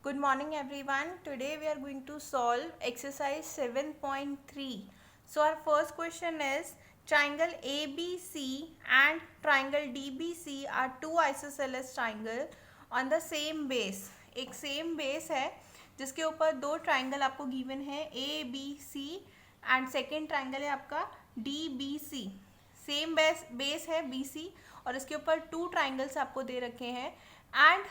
Good morning everyone. Today we are going to solve exercise 7.3. So our first question is triangle ABC and triangle DBC are two isosceles triangle on the same base. एक same base है जिसके ऊपर दो triangle आपको given है ABC and second triangle है आपका DBC. Same base है BC और इसके ऊपर टू ट्राइंगल्स आपको दे रखे हैं and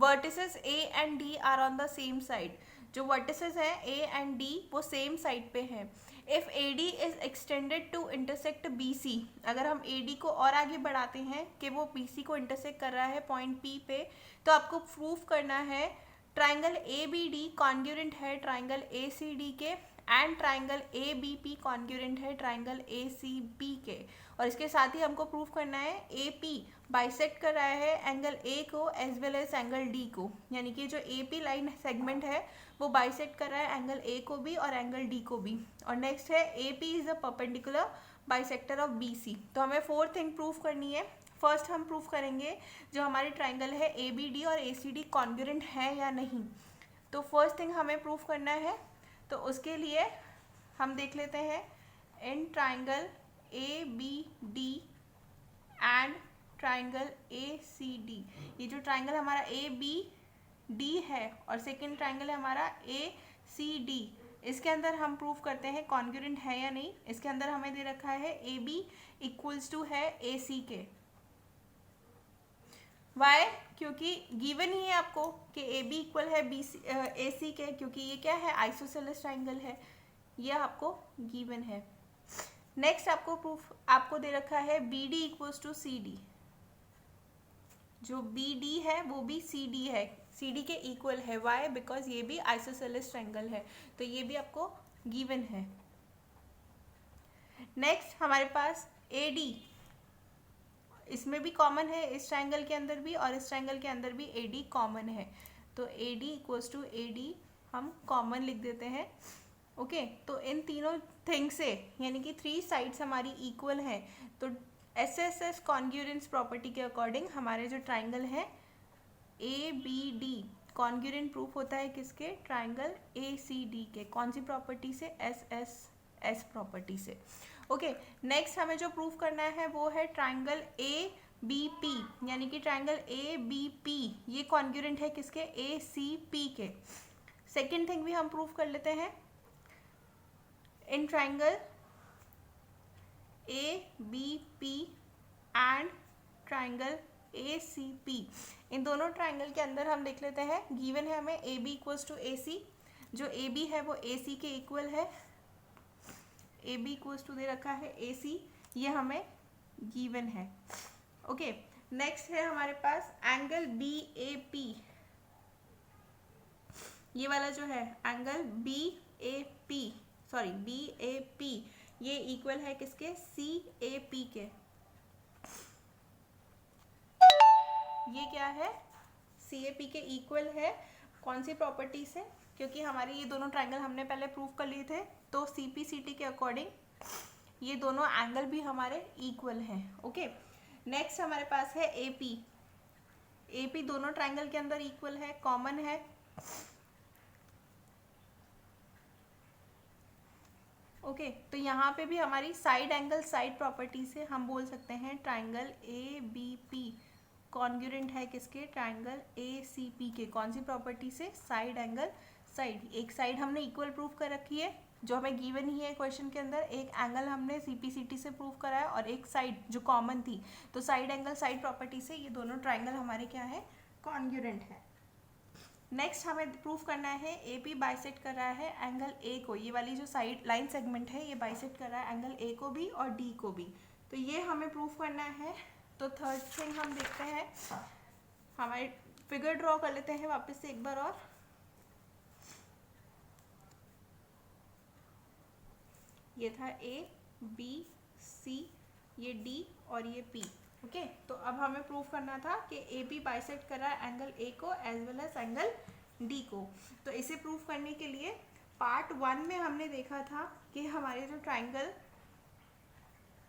vertices A and D are on the same side. जो वर्टिसेस हैं A एंड D वो सेम साइड पे हैं. If AD is extended to intersect BC, अगर हम AD को और आगे बढ़ाते हैं कि वो BC को इंटरसेक्ट कर रहा है पॉइंट P पे, तो आपको प्रूफ करना है ट्राइंगल ABD कॉन्ग्रुएंट है ट्राइंगल ACD के एंड ट्राइंगल ABP कॉन्ग्रुएंट है ट्राइंगल ACB के. और इसके साथ ही हमको प्रूफ करना है AP बाइसेक्ट कर रहा है एंगल A को as well as angle D को, यानी कि जो AP लाइन सेगमेंट है वो बाइसेक्ट कर रहा है एंगल A को भी और एंगल D को भी. और नेक्स्ट है AP is a perpendicular bisector of BC. तो हमें फोर्थ थिंग प्रूफ करनी है. फर्स्ट हम प्रूफ करेंगे जो हमारे ट्राइंगल है ABD और ACD कॉन्ग्रुएंट है या नहीं. तो फर्स्ट थिंग हमें प्रूफ करना है, तो उसके लिए हम देख लेते हैं in triangle ABD and triangle ACD. ये जो ट्राइंगल हमारा ABD है और सेकेंड ट्राइंगल है हमारा ACD, इसके अंदर हम प्रूफ करते हैं कॉन्ग्रुएंट है या नहीं. इसके अंदर हमें दे रखा है AB इक्वल्स टू है AC के. वाई? क्योंकि गिवन ही है आपको कि AB इक्वल है AC के, क्योंकि ये क्या है आइसोसेलेस ट्राइंगल है, ये आपको गिवन है. नेक्स्ट आपको प्रूफ आपको दे रखा है BD इक्वल्स टू CD. जो BD है वो भी CD है, CD के इक्वल है. वाई? बिकॉज ये भी आइसोसेलेस ट्राइंगल है, तो ये भी आपको गिवन है. नेक्स्ट हमारे पास AD, इसमें भी कॉमन है, इस ट्राइंगल के अंदर भी और इस ट्राइंगल के अंदर भी AD कॉमन है. तो AD इक्वल्स टू AD हम कॉमन लिख देते हैं. ओके तो इन तीनों थिंग से यानी कि थ्री साइड्स हमारी इक्वल हैं, तो SSS कॉन्ग्रुएंस प्रॉपर्टी के अकॉर्डिंग हमारे जो ट्राइंगल है ABD कॉन्ग्रुएंट प्रूफ होता है किसके? ट्राइंगल ACD के. कौन सी प्रॉपर्टी से? SSS प्रॉपर्टी से. ओके नेक्स्ट हमें जो प्रूफ करना है वो है ट्राइंगल ABP, यानी कि ट्राइंगल ABP ये कॉन्ग्रुएंट है किसके? ACP के. सेकेंड थिंग भी हम प्रूफ कर लेते हैं in triangle ABP and triangle ACP. इन दोनों ट्राइंगल के अंदर हम देख लेते हैं गिवन है हमें AB इक्वल्स टू AC. जो AB है वो AC के इक्वल है. AB इक्वल्स टू दे रखा है AC, ये हमें गिवन है. ओके नेक्स्ट है हमारे पास एंगल BAP. ये वाला जो है एंगल BAP ये इक्वल है किसके? CAP के. ये क्या है? CAP के इक्वल है. कौन सी प्रॉपर्टी से? क्योंकि हमारे ये दोनों ट्राइंगल हमने पहले प्रूव कर लिए थे, तो CPCT के अकॉर्डिंग ये दोनों एंगल भी हमारे इक्वल हैं. ओके नेक्स्ट हमारे पास है AP दोनों ट्राइंगल के अंदर इक्वल है, कॉमन है. ओके तो यहाँ पे भी हमारी साइड एंगल साइड प्रॉपर्टी से हम बोल सकते हैं ट्राइंगल ABP कॉन्ग्रुएंट है किसके? ट्राइंगल ACP के. कौन सी प्रॉपर्टी से? Side angle side. एक साइड हमने इक्वल प्रूफ कर रखी है जो हमें गिवन ही है क्वेश्चन के अंदर, एक एंगल हमने CPCT से प्रूफ करा है और एक साइड जो कॉमन थी, तो साइड एंगल साइड प्रॉपर्टी से ये दोनों ट्राइंगल हमारे क्या है? कॉन्ग्रुएंट है. नेक्स्ट हमें प्रूफ करना है AP बाइसेक्ट कर रहा है एंगल A को. ये वाली जो साइड लाइन सेगमेंट है ये बाइसेक्ट कर रहा है एंगल A को भी और D को भी, तो ये हमें प्रूफ करना है. तो थर्ड थिंग हम देखते हैं, हमारे फिगर ड्रॉ कर लेते हैं वापस से एक बार और. ये था A B C, ये D और ये P. ओके तो अब हमें प्रूफ करना था कि AB बाइसेक्ट कर रहा है एंगल A को as well as angle D को. तो इसे प्रूफ करने के लिए पार्ट 1 में हमने देखा था कि हमारे जो ट्राइंगल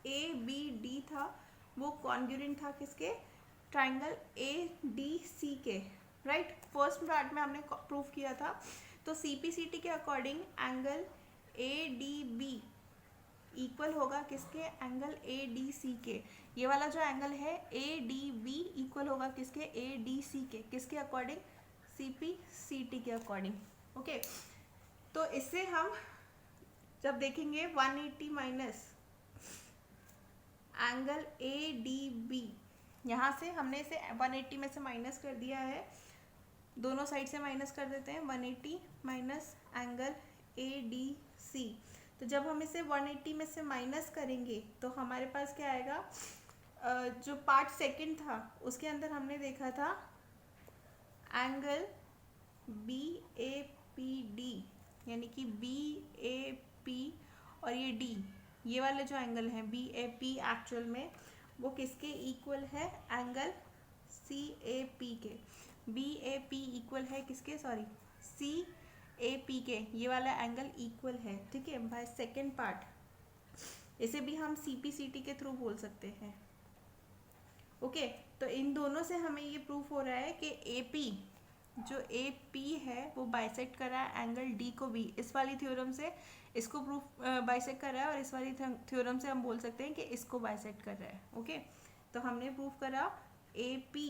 ABD था वो कॉन्ग्रुएंट था किसके? ट्राइंगल ADC के. राइट। फर्स्ट पार्ट में हमने प्रूफ किया था। तो CPCT के अकॉर्डिंग एंगल ADB इक्वल होगा किसके, एंगल ADC के। ये वाला जो एंगल है ADB इक्वल होगा किसके, ADC के। किसके अकॉर्डिंग, CPCT के अकॉर्डिंग। ओके, तो इससे हम जब देखेंगे 180 माइनस एंगल ADB, यहाँ से हमने इसे 180 में से माइनस कर दिया है, दोनों साइड से माइनस कर देते हैं। 180 माइनस एंगल ADC, तो जब हम इसे 180 में से माइनस करेंगे तो हमारे पास क्या आएगा, जो पार्ट सेकंड था उसके अंदर हमने देखा था एंगल BAPD, यानी कि BAP और ये D, ये वाले जो एंगल हैं BAP एक्चुअल में वो किसके इक्वल है, एंगल CAP के। BAP इक्वल है किसके, सॉरी CAP के, ये वाला एंगल इक्वल है, ठीक है। बाय सेकेंड पार्ट, इसे भी हम CPCT के थ्रू बोल सकते हैं। ओके, तो इन दोनों से हमें ये प्रूफ हो रहा है कि AP, जो AP है वो बाइसेक्ट कर रहा है एंगल D को भी। इस वाली थ्योरम से इसको प्रूफ बाइसेक्ट कर रहा है, और इस वाली थ्योरम से हम बोल सकते हैं कि इसको बाइसेक्ट कर रहा है। ओके, तो हमने प्रूफ करा AP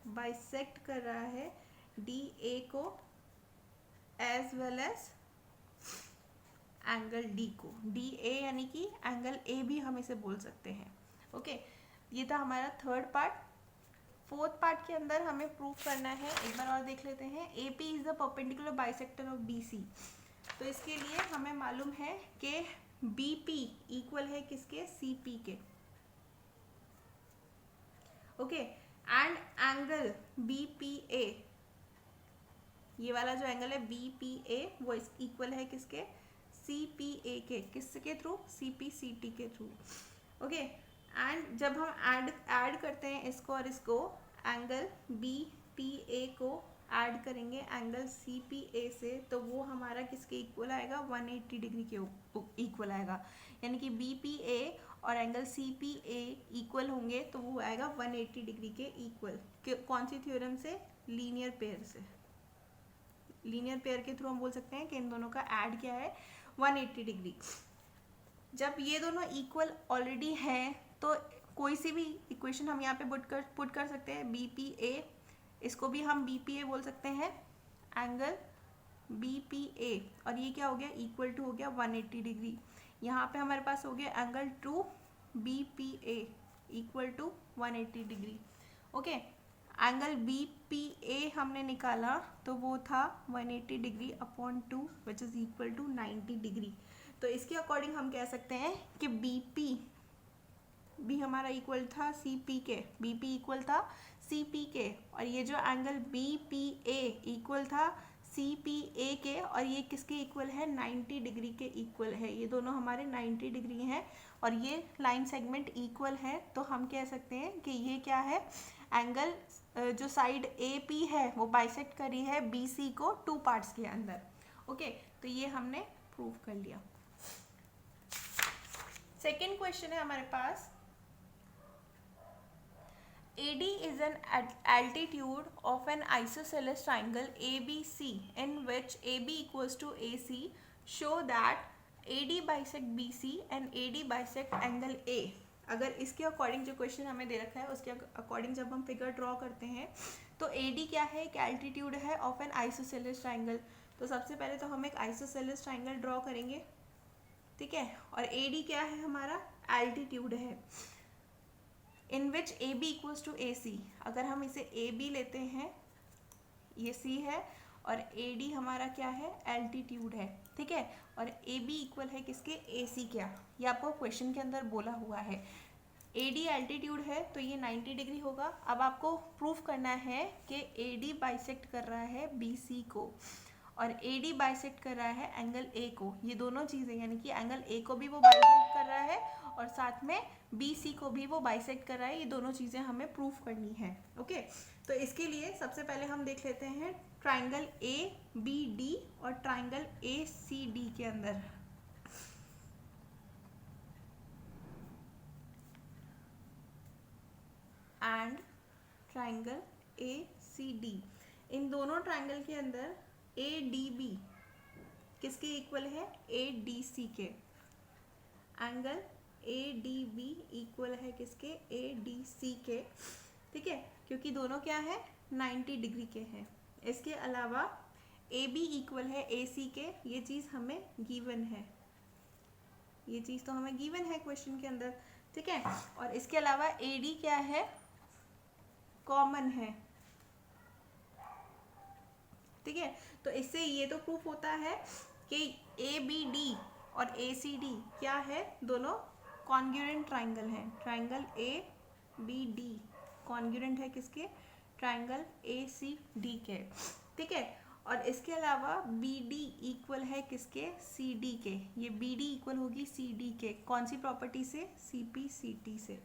बाइसेक्ट कर रहा है DA को as well as angle D को। DA यानी कि एंगल A भी हम इसे बोल सकते हैं। ओके, ये था हमारा थर्ड पार्ट। फोर्थ पार्ट के अंदर हमें प्रूफ करना है, एक बार और देख लेते हैं। AP is the perpendicular bisector of BC। तो इसके लिए हमें मालूम है कि BP इक्वल है किसके, CP के। ओके, एंड एंगल BPA, ये वाला जो एंगल है BPA वो इक्वल है किसके, CPA के। किसके थ्रू, CPCT के थ्रू। ओके, एंड जब हम ऐड करते हैं इसको और इसको, एंगल BPA को ऐड करेंगे एंगल CPA से, तो वो हमारा किसके इक्वल आएगा, 180 डिग्री के इक्वल आएगा। यानी कि BPA और एंगल CPA इक्वल होंगे तो वो आएगा 180 डिग्री के इक्वल। कौन सी थ्योरम से, लीनियर पेयर से। लीनियर पेयर के थ्रू हम बोल सकते हैं कि इन दोनों का ऐड क्या है, 180 डिग्री। जब ये दोनों इक्वल ऑलरेडी हैं तो कोई सी भी इक्वेशन हम यहाँ पे पुट कर सकते हैं। BPA, इसको भी हम BPA बोल सकते हैं, एंगल BPA, और ये क्या हो गया, इक्वल टू हो गया 180 डिग्री। यहाँ पे हमारे पास हो गया angle 2BPA equal to 180 degree. Okay, angle BPA हमने निकाला तो वो था 180 degree upon 2 which is equal to 90 degree. तो इसके अकॉर्डिंग हम कह सकते हैं कि BP भी हमारा इक्वल था CP के, BP इक्वल था CP के, और ये जो एंगल BPA इक्वल था CPA के, और ये किसके इक्वल है, 90 डिग्री के इक्वल है। ये दोनों हमारे 90 डिग्री हैं और ये लाइन सेगमेंट इक्वल है। तो हम कह सकते हैं कि ये क्या है, एंगल जो साइड AP है वो बाइसेक्ट करी है BC को 2 पार्ट्स के अंदर। ओके, तो ये हमने प्रूव कर लिया। सेकेंड क्वेश्चन है हमारे पास, AD is an altitude of an isosceles triangle ABC in which AB equals to AC. Show that AD bisect BC and AD bisect angle A. अगर इसके अकॉर्डिंग जो क्वेश्चन हमें दे रखा है उसके अकॉर्डिंग जब हम फिगर ड्रॉ करते हैं तो AD क्या है, एक एल्टीट्यूड है ऑफ एन आइसोसेलेस ट्राइंगल। तो सबसे पहले तो हम एक आइसोसेलेस ट्राइंगल ड्रॉ करेंगे, ठीक है। और AD क्या है, हमारा एल्टीट्यूड है, इन विच AB इक्वल्स टू AC। अगर हम इसे AB लेते हैं, ये C है, और AD हमारा क्या है, एल्टीट्यूड है, ठीक है। और AB इक्वल है किसके, AC क्या, ये आपको क्वेश्चन के अंदर बोला हुआ है। AD एल्टीट्यूड है तो ये 90 डिग्री होगा। अब आपको प्रूफ करना है कि AD बाइसेक्ट कर रहा है BC को और AD बाइसेक्ट कर रहा है एंगल A को। ये दोनों चीज़ें, यानी कि एंगल A को भी वो बाइसेक्ट कर रहा है और साथ में BC को भी वो बाइसेक्ट कर रहा है। ये दोनों चीज़ें हमें प्रूफ करनी है। ओके, तो इसके लिए सबसे पहले हम देख लेते हैं ट्राइंगल ABD और ट्राइंगल ACD के अंदर। And triangle AC C D, इन दोनों ट्राइंगल के अंदर ए डी बी किसके इक्वल है? ए डी सी के। Angle A D B equal है किसके? ए डी सी के, ठीक है, क्योंकि दोनों क्या है? 90 डिग्री के हैं। इसके अलावा ए बी इक्वल है ए सी के, ये चीज़ हमें गिवन है, ये चीज़ तो हमें गिवन है क्वेश्चन के अंदर, ठीक है। और इसके अलावा ए डी क्या है? कॉमन है, ठीक है। तो इससे ये तो प्रूफ होता है कि ए बी डी और ए सी डी क्या है? दोनों कॉन्ग्रुएंट ट्राइंगल हैं। Triangle A B D congruent है किसके? ट्राइंगल ए सी डी के, ठीक है। और इसके अलावा बी डी इक्वल है किसके? सी डी के। ये बी डी इक्वल होगी सी डी के, कौन सी प्रॉपर्टी से? सी पी सी टी से,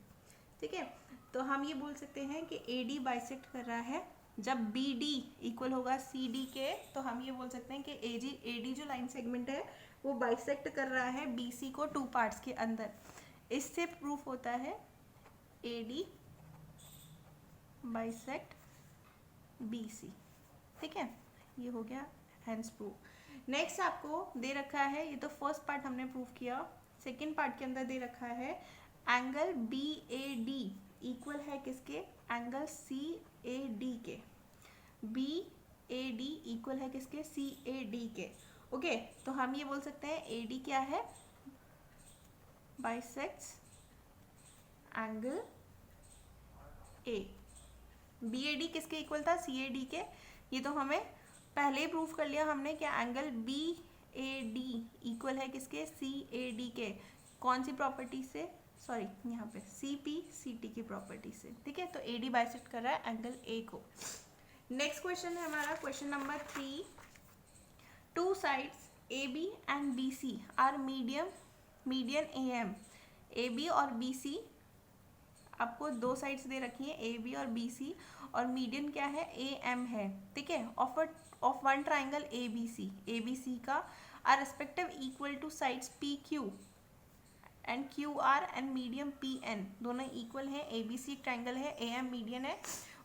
ठीक है। तो हम ये बोल सकते हैं कि ए डी बाइसेक्ट कर रहा है। जब बी डी इक्वल होगा सी डी के, तो हम ये बोल सकते हैं कि ए डी जो लाइन सेगमेंट है वो बाइसेक्ट कर रहा है बी सी को 2 पार्ट्स के अंदर। इससे प्रूफ होता है A D bisect B C, ठीक है। ये हो गया हेंस प्रूफ। नेक्स्ट आपको दे रखा है, ये तो फर्स्ट पार्ट हमने प्रूफ किया, सेकेंड पार्ट के अंदर दे रखा है angle B A D equal है किसके? एंगल सी ए डी के। बी ए डी इक्वल है किसके? सी ए डी के, ओके। तो हम ये बोल सकते हैं ए डी क्या है? Bisects angle A. B A D किसके इक्वल था? सी ए डी के। ये तो हमें पहले ही प्रूफ कर लिया हमने कि angle B A D equal है किसके? सी ए डी के। कौन सी प्रॉपर्टी से? सॉरी, यहाँ पे सी पी सी टी की प्रॉपर्टी से, ठीक है। तो ए डी बाइसेक्ट कर रहा है एंगल ए को। नेक्स्ट क्वेश्चन है हमारा question number 3। 2 sides A B and B C are median A M. A B और बी सी आपको 2 साइड्स दे रखी हैं, ए बी और बी सी, और मीडियन क्या है? ए एम है, ठीक है। Of one triangle A B C का are respective equal to sides P Q and Q R and median P N, दोनों इक्वल हैं। ए बी सी एक ट्राइंगल है, ए एम मीडियन है,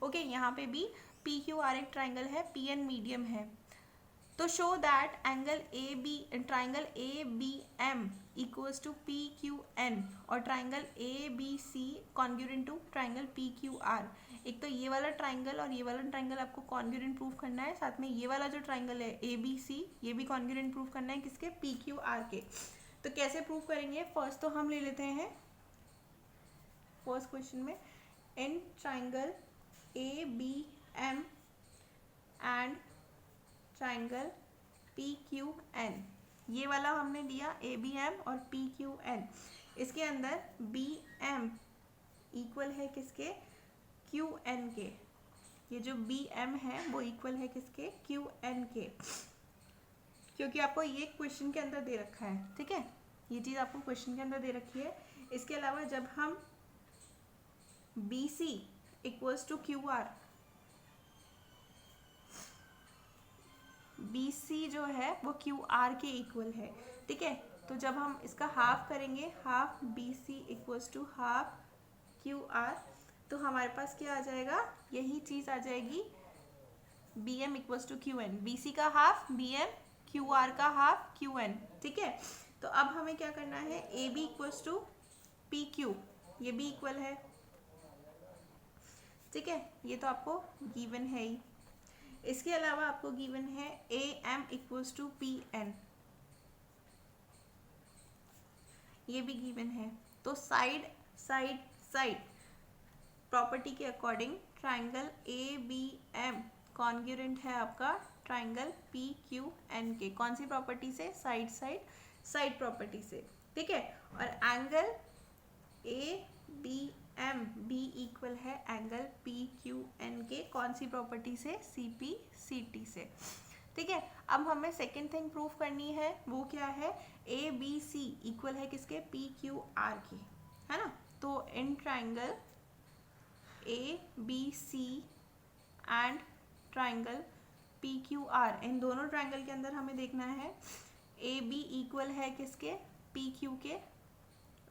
ओके। यहाँ पे भी पी क्यू आर एक ट्राइंगल है, पी एन मीडियम है। तो show that angle A B triangle A B M equals to P Q N और triangle A B C congruent to triangle P Q R. एक तो ये वाला triangle और ये वाला ट्राइंगल आपको कॉन्ग्रुएंट प्रूफ करना है, साथ में ये वाला जो ट्राइंगल है ए बी सी, ये भी कॉन्ग्रुएंट प्रूफ करना है किसके? पी क्यू आर के। तो कैसे प्रूफ करेंगे? फर्स्ट तो हम ले लेते हैं फर्स्ट क्वेश्चन में, in triangle A B M and triangle P Q N, ये वाला हमने लिया ए बी एम और पी क्यू एन। इसके अंदर बी एम इक्वल है किसके? क्यू एन के। ये जो बी एम है वो इक्वल है किसके? क्यू एन के, क्योंकि आपको ये क्वेश्चन के अंदर दे रखा है, ठीक है। ये चीज़ आपको क्वेश्चन के अंदर दे रखी है। इसके अलावा जब हम B C equals to Q R, B C जो है वो क्यू आर के इक्वल है, ठीक है। तो जब हम इसका हाफ करेंगे, half B C equals to half Q R, तो हमारे पास क्या आ जाएगा? यही चीज़ आ जाएगी, B M equals to Q N. B C का half B M, Q R का हाफ क्यू एन, ठीक है। तो अब हमें क्या करना है? A B equals to P Q, ये भी इक्वल है, ठीक है। ये तो आपको गिवन है ही। इसके अलावा आपको गिवन है A M equals to P N, ये भी गिवन है। तो साइड साइड साइड प्रॉपर्टी के according triangle A B M congruent है आपका ट्राइंगल पी क्यू एन के। कौन सी प्रॉपर्टी से? साइड साइड साइड प्रॉपर्टी से, ठीक है। और angle A B M B equal है एंगल पी क्यू एन के, कौन सी प्रॉपर्टी से? सी पी सी टी से, ठीक है। अब हमें सेकेंड थिंग प्रूफ करनी है, वो क्या है? ए बी सी इक्वल है किसके? पी क्यू आर की, है ना। तो इन triangle A B C and triangle P Q R, इन दोनों ट्राइंगल के अंदर हमें देखना है ए बी इक्वल है किसके? पी क्यू के,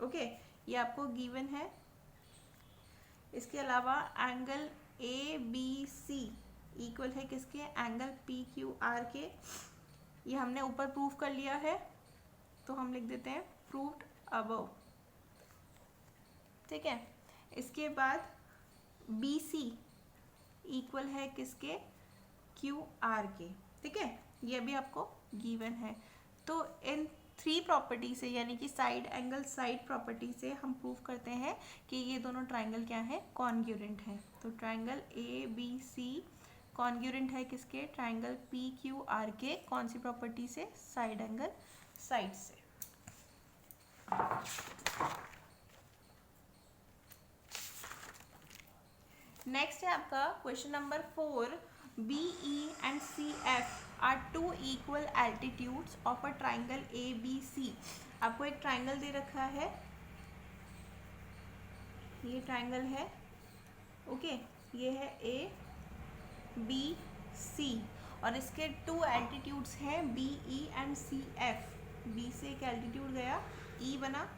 ओके। ये आपको गिवन है। इसके अलावा angle A B C equal है किसके, एंगल पी क्यू आर के। ये हमने ऊपर प्रूव कर लिया है, तो हम लिख देते हैं प्रूव्ड अबव। ठीक है, इसके बाद बी सी इक्वल है किसके, क्यू आर के। ठीक है, ये भी आपको गिवन है। तो इन 3 प्रॉपर्टी से, यानी कि साइड एंगल साइड प्रॉपर्टी से हम प्रूव करते हैं कि ये दोनों ट्राइंगल क्या है, कॉन्ग्रुएंट है। तो triangle A B C congruent है किसके, ट्राइंगल पी क्यू आर के। कौन सी प्रॉपर्टी से, साइड एंगल साइड से। नेक्स्ट है आपका question number 4। B E and C F are 2 equal altitudes of a triangle A B C. आपको एक ट्राइंगल दे रखा है, ये ट्राइंगल है, ओके, ये है ए बी सी, और इसके 2 एल्टीट्यूड्स हैं B E and C F. B से एक एल्टीट्यूड गया, ई बना,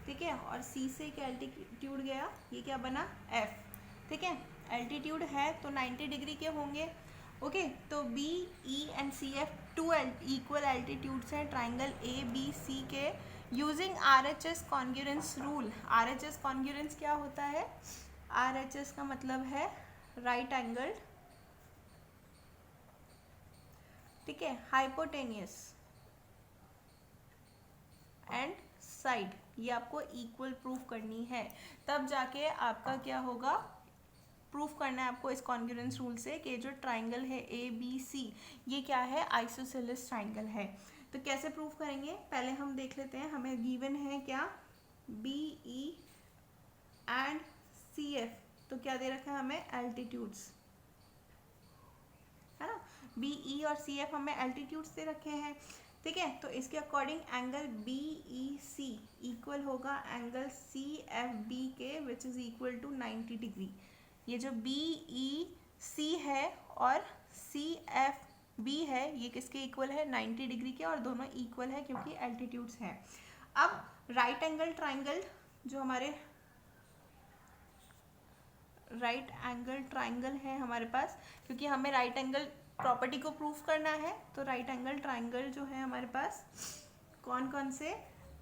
ठीक है, और सी से एक एल्टीट्यूड गया, ये क्या बना, एफ। ठीक है, एल्टीट्यूड है तो 90 डिग्री के होंगे, ओके। तो B E and C F 2 equal altitudes हैं ट्राइंगल ए बी सी के। Using R H S congruence rule. R H S congruence क्या होता है, आर एच एस का मतलब है राइट एंगल, ठीक है, हाइपोटेनियस एंड साइड, ये आपको इक्वल प्रूफ करनी है, तब जाके आपका क्या होगा, प्रूफ करना है आपको इस कॉन्ग्रुएंस रूल से कि जो ट्राइंगल है ए बी सी, ये क्या है, आइसोसेलेस ट्राइंगल है। तो कैसे प्रूफ करेंगे, पहले हम देख लेते हैं। हमें गिवन है क्या, B E and C F, तो क्या दे रखा है हमें, एल्टीट्यूड्स, है ना। बी ई और सी एफ हमें एल्टीट्यूड्स दे रखे हैं, ठीक है। तो इसके according angle B E C equal होगा एंगल सी एफ बी के, which is equal to 90 degree. ये जो बी ई सी है और सी एफ बी है, ये किसके इक्वल है, 90 डिग्री के, और दोनों इक्वल है क्योंकि एल्टीट्यूड्स हैं। अब राइट एंगल ट्राइंगल, जो हमारे राइट एंगल ट्राइंगल है हमारे पास, क्योंकि हमें राइट एंगल प्रॉपर्टी को प्रूफ करना है, तो राइट एंगल ट्राइंगल जो है हमारे पास कौन कौन से,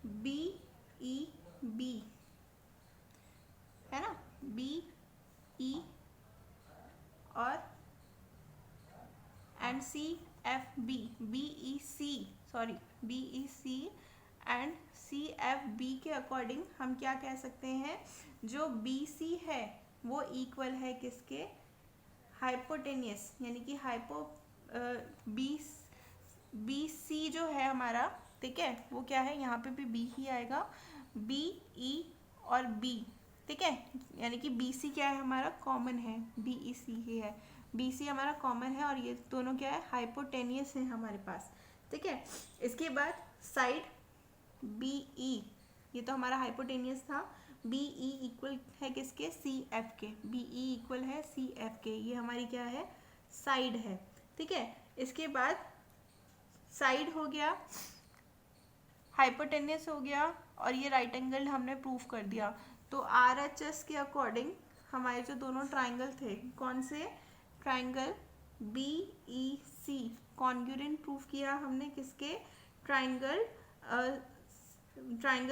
बी ई बी, है ना, बी ई और and C F B, B E C, sorry, B E C and C F B के अकॉर्डिंग हम क्या कह सकते हैं, जो बी सी है वो इक्वल है किसके, हाइपोटेनियस, यानी कि बी सी जो है हमारा, ठीक है, वो क्या है, यहाँ पे भी बी ही आएगा, बी ई और बी, ठीक है, यानी कि बी सी क्या है हमारा, कॉमन है, बी ई सी ही है, बी सी हमारा कॉमन है, और ये दोनों क्या है, हाइपोटेनियस है हमारे पास, ठीक है। इसके बाद साइड बी ई, ये तो हमारा हाइपोटेनियस था, बी ई इक्वल है किसके, सी एफ के, बी ई इक्वल है सी एफ के, ये हमारी क्या है, साइड है, ठीक है। इसके बाद साइड हो गया, हाइपोटेनियस हो गया, और ये राइट एंगल हमने प्रूफ कर दिया। तो आर एच एस के अकॉर्डिंग हमारे जो दोनों ट्राइंगल थे, कौन से, triangle B E C congruent proof किया हमने किसके, ट्राइंगल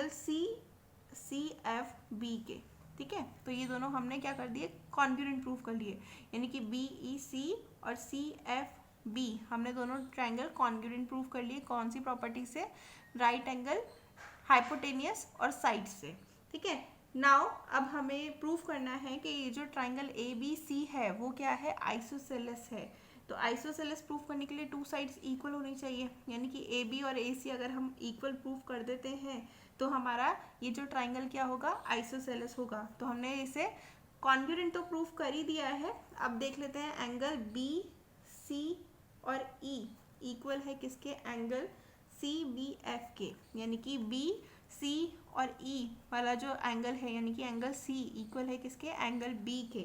सी एफ बी के, ठीक है। तो ये दोनों हमने क्या कर दिए, कॉन्ग्रुएंट प्रूफ कर लिए, यानी कि बी ई सी और सी एफ बी हमने दोनों ट्राइंगल कॉन्ग्रुएंट प्रूफ कर लिए, कौन सी प्रॉपर्टी से, राइट एंगल, हाइपोटेनियस और साइड से, ठीक है। नाउ अब हमें प्रूफ करना है कि ये जो ट्राइंगल ए बी सी है वो क्या है, आइसोसेलेस है। तो आइसोसेलेस प्रूफ करने के लिए 2 साइड्स इक्वल होनी चाहिए, यानी कि ए बी और ए सी अगर हम इक्वल प्रूफ कर देते हैं तो हमारा ये जो ट्राइंगल क्या होगा, आइसोसेलेस होगा। तो हमने इसे कॉन्ग्रुएंट तो प्रूफ कर ही दिया है। अब देख लेते हैं एंगल बी सी और ई इक्वल है किसके, एंगल सी बी एफ के, यानी कि बी सी और ई वाला जो एंगल है, यानी कि एंगल सी इक्वल है किसके, एंगल बी के,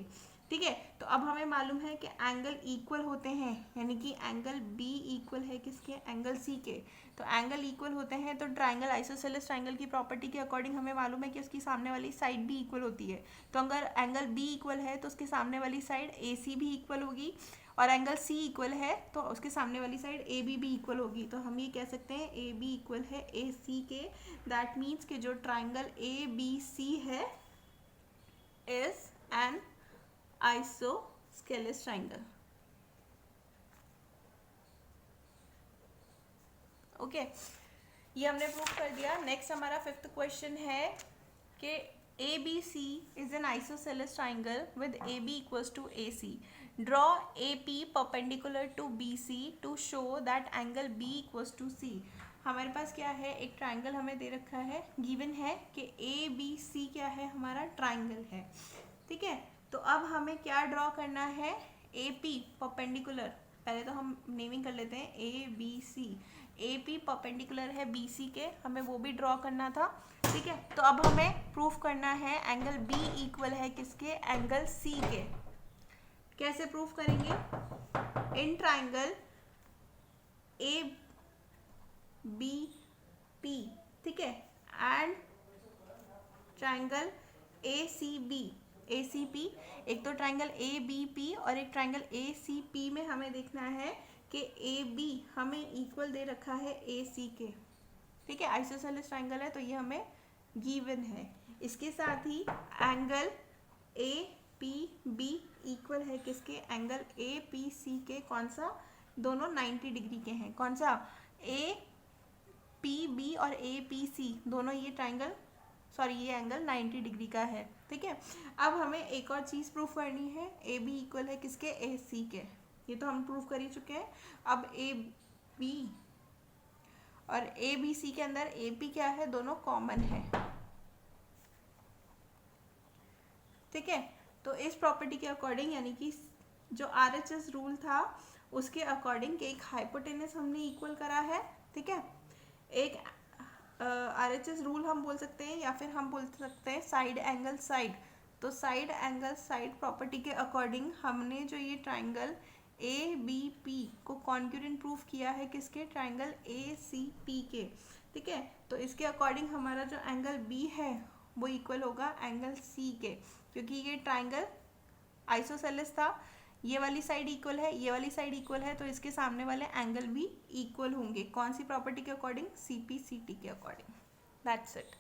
ठीक है। तो अब हमें मालूम है कि एंगल इक्वल होते हैं, यानी कि एंगल बी इक्वल है किसके, एंगल सी के। तो एंगल इक्वल होते हैं तो ट्राइंगल, आइसोसेलेस ट्राइंगल की प्रॉपर्टी के अकॉर्डिंग हमें मालूम है कि उसकी सामने वाली साइड भी इक्वल होती है। तो अगर एंगल बी इक्वल है तो उसके सामने वाली साइड ए सी भी इक्वल होगी, और एंगल सी इक्वल है तो उसके सामने वाली साइड ए बी भी इक्वल होगी, तो हम ये कह सकते हैं ए बी इक्वल है ए सी के। दैट मीन्स कि जो ट्राइंगल ए बी सी है is an isosceles triangle. Okay, ये हमने प्रूव कर दिया। नेक्स्ट हमारा फिफ्थ क्वेश्चन है कि ABC is an isosceles triangle with AB equals to AC. Draw AP perpendicular to BC to show that angle B equals to C. हमारे पास क्या है, एक ट्राइंगल हमें दे रखा है, गिवन है कि ABC क्या है, हमारा ट्राइंगल है। ठीक है, तो अब हमें क्या ड्रॉ करना है, AP परपेंडिकुलर, पहले तो हम नेमिंग कर लेते हैं ABC। AP परपेंडिकुलर है BC के, हमें वो भी ड्रॉ करना था। ठीक है, तो अब हमें प्रूफ करना है एंगल B इक्वल है किसके, एंगल C के। कैसे प्रूफ करेंगे, इन ट्राइंगल ABP, ठीक है, एंड ट्राइंगल ACP, एक तो ट्राइंगल ABP और एक ट्राइंगल ACP में हमें देखना है कि AB हमें इक्वल दे रखा है AC के। ठीक है, आइसोसेलेस ट्राइंगल है तो ये हमें गिवन है। इसके साथ ही एंगल APB इक्वल है किसके, एंगल APC के। कौन सा, दोनों 90 डिग्री के हैं। कौन सा, APB और APC दोनों ये ट्राइंगल, सॉरी ये एंगल 90 डिग्री का है। ठीक है, अब हमें एक और चीज़ प्रूफ करनी है, AB इक्वल है किसके, AC के। ये तो हम प्रूफ कर ही चुके हैं। अब AB और ABC के अंदर AP क्या है, दोनों कॉमन है। ठीक है, तो इस प्रॉपर्टी के अकॉर्डिंग, यानी कि जो RHS रूल था उसके अकॉर्डिंग एक हाइपोटेनस हमने इक्वल करा है। ठीक है, एक RHS रूल हम बोल सकते हैं या फिर हम बोल सकते हैं साइड एंगल साइड। तो साइड एंगल साइड प्रॉपर्टी के अकॉर्डिंग हमने जो ये ट्राइंगल ABP को कॉन्ग्रुएंट प्रूफ किया है किसके, ट्राइंगल ACP के। ठीक है, तो इसके अकॉर्डिंग हमारा जो एंगल B है वो इक्वल होगा एंगल C के, क्योंकि ये ट्राइंगल आइसोसेलेस था, ये वाली साइड इक्वल है, ये वाली साइड इक्वल है, तो इसके सामने वाले एंगल भी इक्वल होंगे। कौन सी प्रॉपर्टी के अकॉर्डिंग, CPCT के अकॉर्डिंग। That's it.